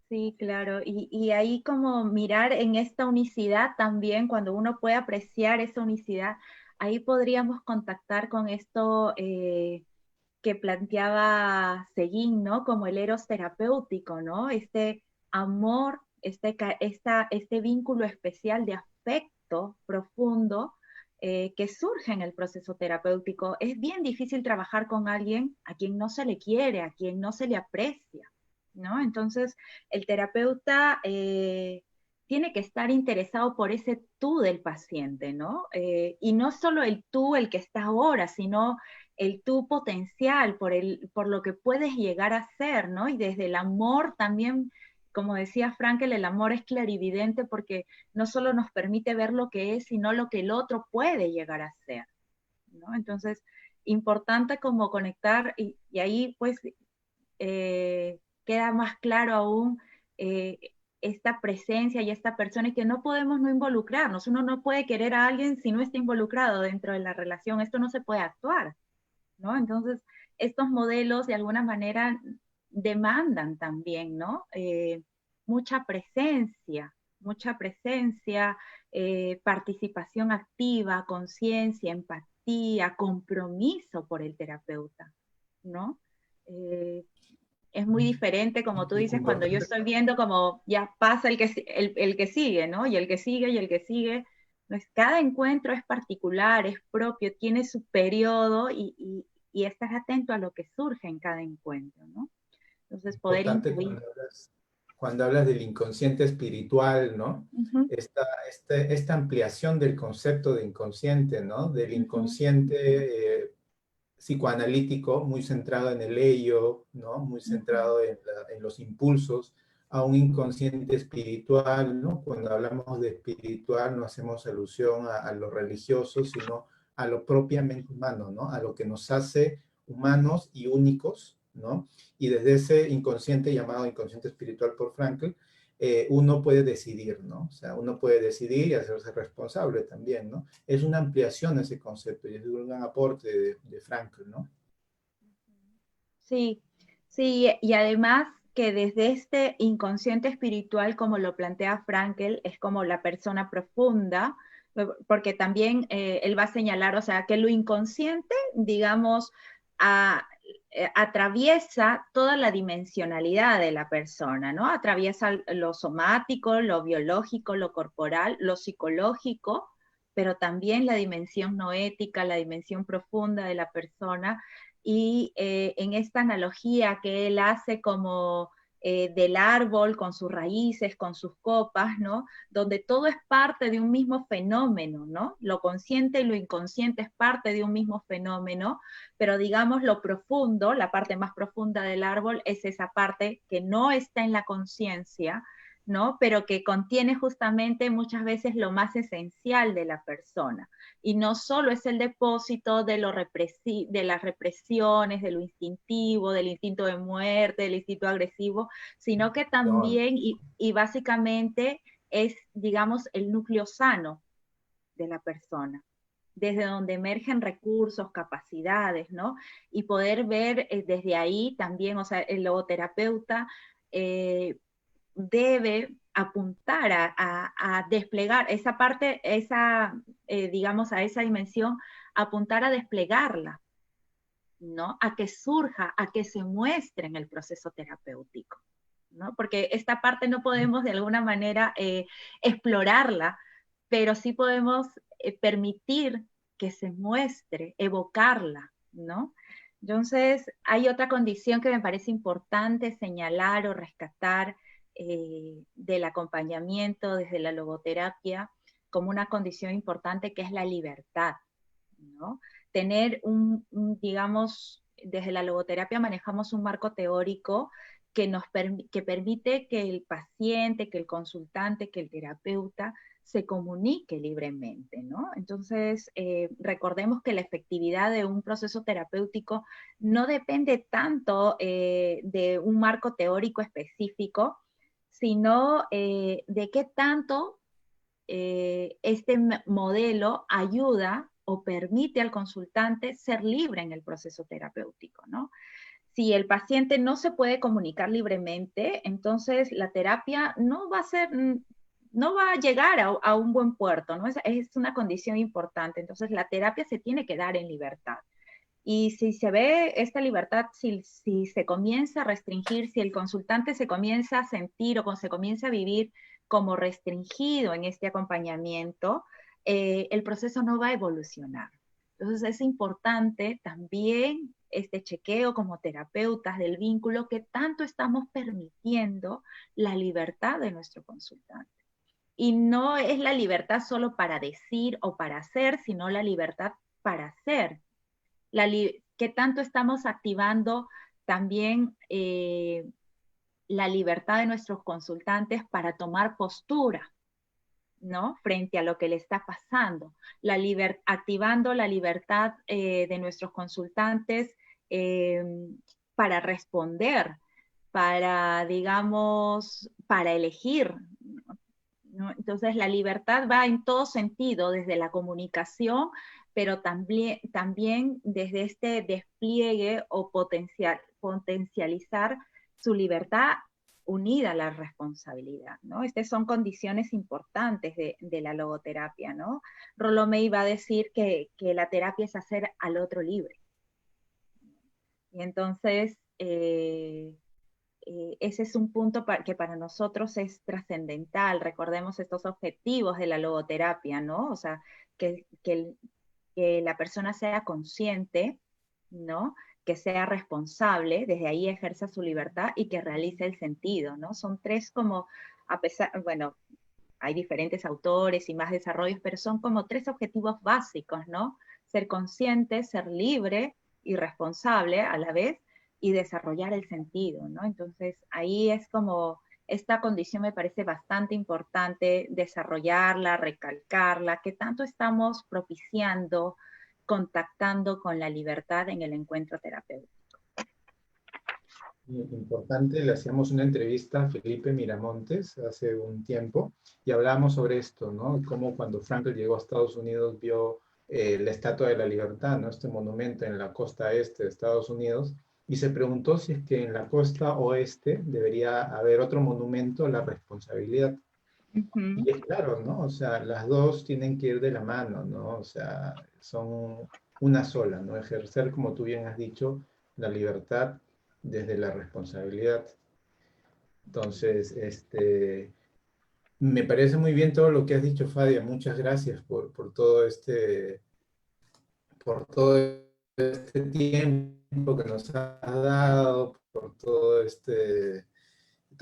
Sí, claro. Y ahí como mirar en esta unicidad también, cuando uno puede apreciar esa unicidad, ahí podríamos contactar con esto que planteaba Seguín, ¿no? Como el eros terapéutico, ¿no? Este amor, este vínculo especial de afecto profundo que surge en el proceso terapéutico. Es bien difícil trabajar con alguien a quien no se le quiere, a quien no se le aprecia, ¿no? Entonces, el terapeuta tiene que estar interesado por ese tú del paciente, ¿no? Y no solo el tú, el que está ahora, sino el tú potencial, por lo que puedes llegar a ser, ¿no? Y desde el amor también, como decía Frankel, el amor es clarividente porque no solo nos permite ver lo que es, sino lo que el otro puede llegar a ser, ¿no? Entonces, importante como conectar y ahí pues queda más claro aún eh, esta presencia y esta persona, y que no podemos no involucrarnos. Uno no puede querer a alguien si no está involucrado dentro de la relación. Esto no se puede actuar, ¿no? Entonces, estos modelos de alguna manera demandan también, ¿no? Mucha presencia, participación activa, conciencia, empatía, compromiso por el terapeuta, ¿no? Eh, es muy diferente, como tú dices, cuando yo Importante. estoy viendo como ya pasa el que sigue, ¿no? Y el que sigue y el que sigue. Pues cada encuentro es particular, es propio, tiene su periodo y estás atento a lo que surge en cada encuentro, ¿no? Entonces poder Importante intuir. cuando hablas del inconsciente espiritual, ¿no? Ujú, Esta ampliación del concepto de inconsciente, ¿no? Del ujú, inconsciente psicoanalítico, muy centrado en el ello, ¿no? Muy ujú, centrado en los impulsos, a un inconsciente espiritual, ¿no? Cuando hablamos de espiritual no hacemos alusión a lo religioso, sino a lo propiamente humano, ¿no? A lo que nos hace humanos y únicos, ¿no? Y desde ese inconsciente llamado inconsciente espiritual por Frankl, uno puede decidir, ¿no? O sea, uno puede decidir y hacerse responsable también, ¿no? Es una ampliación de ese concepto y es un gran aporte de Frankl, ¿no? sí, sí, y además que desde este inconsciente espiritual, como lo plantea Frankel, es como la persona profunda, porque también él va a señalar, o sea, que lo inconsciente, digamos, a, atraviesa toda la dimensionalidad de la persona, ¿no? Atraviesa lo somático, lo biológico, lo corporal, lo psicológico, pero también la dimensión noética, la dimensión profunda de la persona, y en esta analogía que él hace como del árbol con sus raíces, con sus copas, ¿no? Donde todo es parte de un mismo fenómeno, ¿no? Lo consciente y lo inconsciente es parte de un mismo fenómeno, pero digamos lo profundo, la parte más profunda del árbol es esa parte que no está en la conciencia, ¿no? Pero que contiene justamente muchas veces lo más esencial de la persona. Y no solo es el depósito de, de las represiones, de lo instintivo, del instinto de muerte, del instinto agresivo, sino que No, también y básicamente es, digamos, el núcleo sano de la persona, desde donde emergen recursos, capacidades, ¿no? Y poder ver desde ahí también, o sea, el logoterapeuta eh, debe apuntar a desplegar esa parte, digamos, a esa dimensión, apuntar a desplegarla, ¿no? A que surja, a que se muestre en el proceso terapéutico, ¿no? Porque esta parte no podemos de alguna manera explorarla, pero sí podemos permitir que se muestre, evocarla, ¿no? Entonces, hay otra condición que me parece importante señalar o rescatar del acompañamiento desde la logoterapia como una condición importante, que es la libertad, ¿no? Tener digamos, desde la logoterapia manejamos un marco teórico que permite que el paciente, que el consultante, que el terapeuta se comunique libremente, ¿no? Entonces, recordemos que la efectividad de un proceso terapéutico no depende tanto de un marco teórico específico, sino de qué tanto este modelo ayuda o permite al consultante ser libre en el proceso terapéutico, ¿no? Si el paciente no se puede comunicar libremente, entonces la terapia no va a ser, no va a llegar a un buen puerto, ¿no? Es una condición importante. Entonces la terapia se tiene que dar en libertad. Y si se ve esta libertad, si se comienza a restringir, si el consultante se comienza a sentir o se comienza a vivir como restringido en este acompañamiento, el proceso no va a evolucionar. Entonces es importante también este chequeo como terapeutas del vínculo, que tanto estamos permitiendo la libertad de nuestro consultante. Y no es la libertad solo para decir o para hacer, sino la libertad para ser, qué tanto estamos activando también la libertad de nuestros consultantes para tomar postura, ¿no? Frente a lo que le está pasando, activando la libertad de nuestros consultantes eh, para responder, para, digamos, para elegir, ¿no? Entonces la libertad va en todo sentido, desde la comunicación, pero también desde este despliegue o potencializar su libertad unida a la responsabilidad, ¿no? Estas son condiciones importantes de la logoterapia, ¿no? Rollo May va a decir que la terapia es hacer al otro libre. Y entonces, ese es un punto que para nosotros es trascendental. Recordemos estos objetivos de la logoterapia, ¿no? O sea, que la persona sea consciente, ¿no? Que sea responsable, desde ahí ejerza su libertad y que realice el sentido, ¿no? Son tres como, a pesar, bueno, hay diferentes autores y más desarrollos, pero son como tres objetivos básicos, ¿no? Ser consciente, ser libre y responsable a la vez y desarrollar el sentido, ¿no? Entonces ahí es como, esta condición me parece bastante importante desarrollarla, recalcarla, que tanto estamos propiciando, contactando con la libertad en el encuentro terapéutico. Importante, le hacíamos una entrevista a Felipe Miramontes hace un tiempo y hablábamos sobre esto, ¿no? Cómo cuando Frankl llegó a Estados Unidos vio la Estatua de la Libertad, ¿no? Este monumento en la costa este de Estados Unidos y se preguntó si es que en la costa oeste debería haber otro monumento a la responsabilidad. Uh-huh. Y es claro, ¿no? O sea, las dos tienen que ir de la mano, ¿no? O sea, son una sola, ¿no? Ejercer, como tú bien has dicho, la libertad desde la responsabilidad. Entonces, me parece muy bien todo lo que has dicho, Fadia. Muchas gracias por todo este tiempo que nos has dado, por todo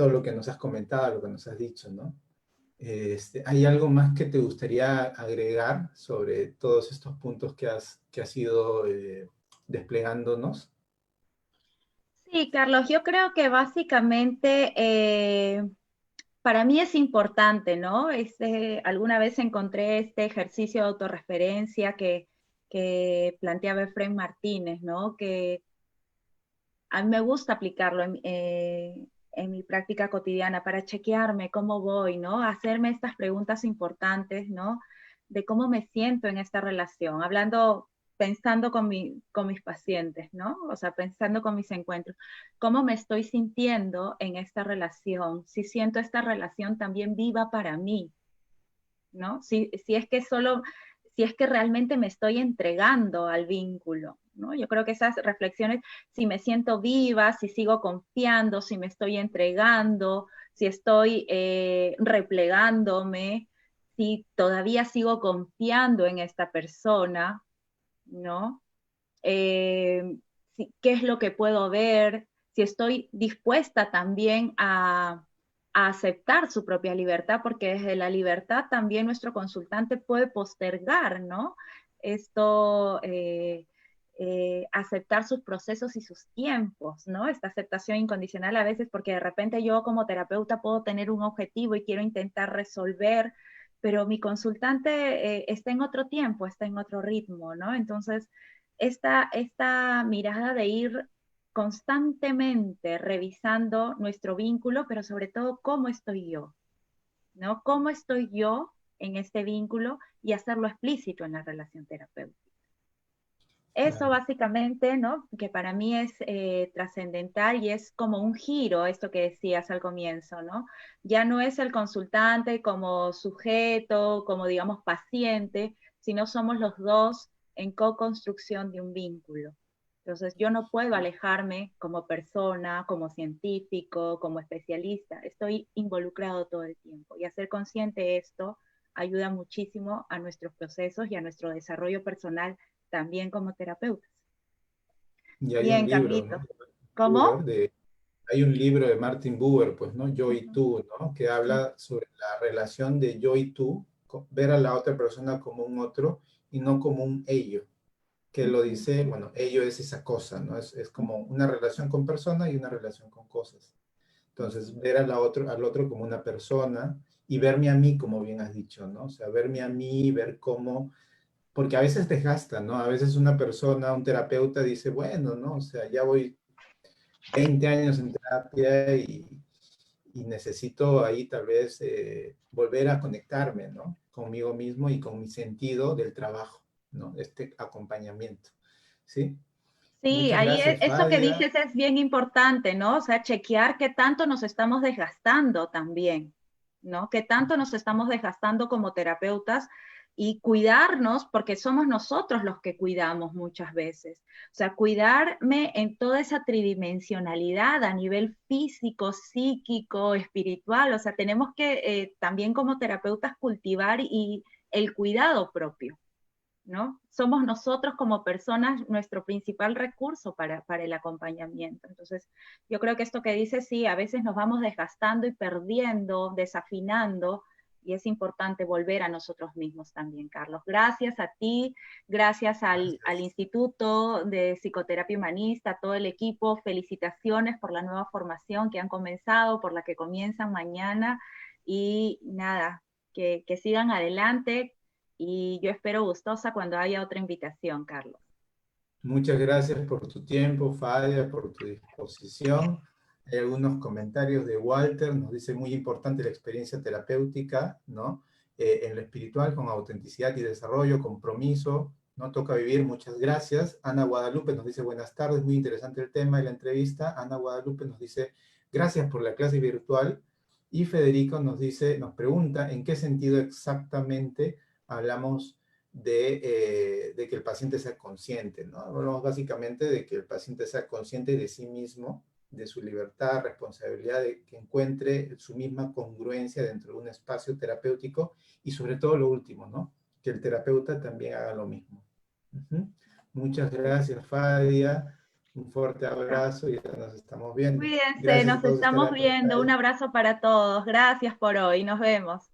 lo que nos has comentado, lo que nos has dicho, ¿no? ¿Hay algo más que te gustaría agregar sobre todos estos puntos que has ido desplegándonos? Sí, Carlos, yo creo que básicamente para mí es importante, ¿no? Alguna vez encontré este ejercicio de autorreferencia que planteaba Efraín Martínez, ¿no? Que a mí me gusta aplicarlo en mi práctica cotidiana para chequearme cómo voy, ¿no? Hacerme estas preguntas importantes, ¿no? De cómo me siento en esta relación, pensando con mis pacientes, ¿no? O sea, pensando con mis encuentros, cómo me estoy sintiendo en esta relación, si siento esta relación también viva para mí, ¿no? Si es que realmente me estoy entregando al vínculo, ¿no? Yo creo que esas reflexiones, si me siento viva, si sigo confiando, si me estoy entregando, si estoy replegándome, si todavía sigo confiando en esta persona, ¿no? Qué es lo que puedo ver, si estoy dispuesta también a aceptar su propia libertad, porque desde la libertad también nuestro consultante puede postergar, ¿no? Esto, aceptar sus procesos y sus tiempos, ¿no? Esta aceptación incondicional a veces porque de repente yo como terapeuta puedo tener un objetivo y quiero intentar resolver, pero mi consultante está en otro tiempo, está en otro ritmo, ¿no? Entonces, esta mirada de ir constantemente revisando nuestro vínculo, pero sobre todo cómo estoy yo, ¿no? ¿Cómo estoy yo en este vínculo y hacerlo explícito en la relación terapéutica? Eso Claro. básicamente, ¿no? Que para mí es trascendental y es como un giro, esto que decías al comienzo, ¿no? Ya no es el consultante como sujeto, como digamos paciente, sino somos los dos en co-construcción de un vínculo. Entonces yo no puedo alejarme como persona, como científico, como especialista, estoy involucrado todo el tiempo y hacer consciente esto ayuda muchísimo a nuestros procesos y a nuestro desarrollo personal también como terapeutas. Y hay un Bien, libro, ¿no? Carlito. Buber, ¿Cómo? hay un libro de Martin Buber, pues, ¿no? Yo y Uh-huh. tú, ¿no? Que habla sobre la relación de yo y tú, ver a la otra persona como un otro y no como un ello. Que lo Uh-huh. dice, bueno, ello es esa cosa, ¿no? Es como una relación con persona y una relación con cosas. Entonces, ver al otro como una persona y verme a mí, como bien has dicho, ¿no? O sea, verme a mí, ver cómo, porque a veces desgasta, ¿no? A veces una persona, un terapeuta dice, bueno, ¿no? O sea, ya voy 20 años en terapia y necesito ahí tal vez volver a conectarme, ¿no? Conmigo mismo y con mi sentido del trabajo, ¿no? Este acompañamiento, ¿sí? Sí, Muchas ahí gracias, eso que Fadia. dices es bien importante, ¿no? O sea, chequear qué tanto nos estamos desgastando también, ¿no? Qué tanto nos estamos desgastando como terapeutas y cuidarnos, porque somos nosotros los que cuidamos muchas veces. O sea, cuidarme en toda esa tridimensionalidad a nivel físico, psíquico, espiritual. O sea, tenemos que también como terapeutas cultivar y el cuidado propio, ¿no? Somos nosotros como personas nuestro principal recurso para el acompañamiento. Entonces, yo creo que esto que dice, sí, a veces nos vamos desgastando y perdiendo, desafinando, y es importante volver a nosotros mismos también, Carlos. Gracias a ti, gracias al Gracias. Instituto de Psicoterapia Humanista, a todo el equipo, felicitaciones por la nueva formación que han comenzado, por la que comienzan mañana, y nada, que sigan adelante, y yo espero gustosa cuando haya otra invitación, Carlos. Muchas gracias por tu tiempo, Fadia, por tu disposición. Hay algunos comentarios de Walter, nos dice muy importante la experiencia terapéutica, ¿no? En lo espiritual, con autenticidad y desarrollo, compromiso, ¿no? Toca vivir, muchas gracias. Ana Guadalupe nos dice buenas tardes, muy interesante el tema y la entrevista. Ana Guadalupe nos dice gracias por la clase virtual. Y Federico nos dice, nos pregunta en qué sentido exactamente hablamos de que el paciente sea consciente, ¿no? Hablamos básicamente de que el paciente sea consciente de sí mismo, de su libertad, responsabilidad, de que encuentre su misma congruencia dentro de un espacio terapéutico y sobre todo lo último, ¿no? Que el terapeuta también haga lo mismo. Uh-huh. Muchas gracias, Fadia. Un fuerte abrazo y ya nos estamos viendo. Cuídense, Gracias a nos todos que están estamos conectados. viendo. Un abrazo para todos. Gracias por hoy. Nos vemos.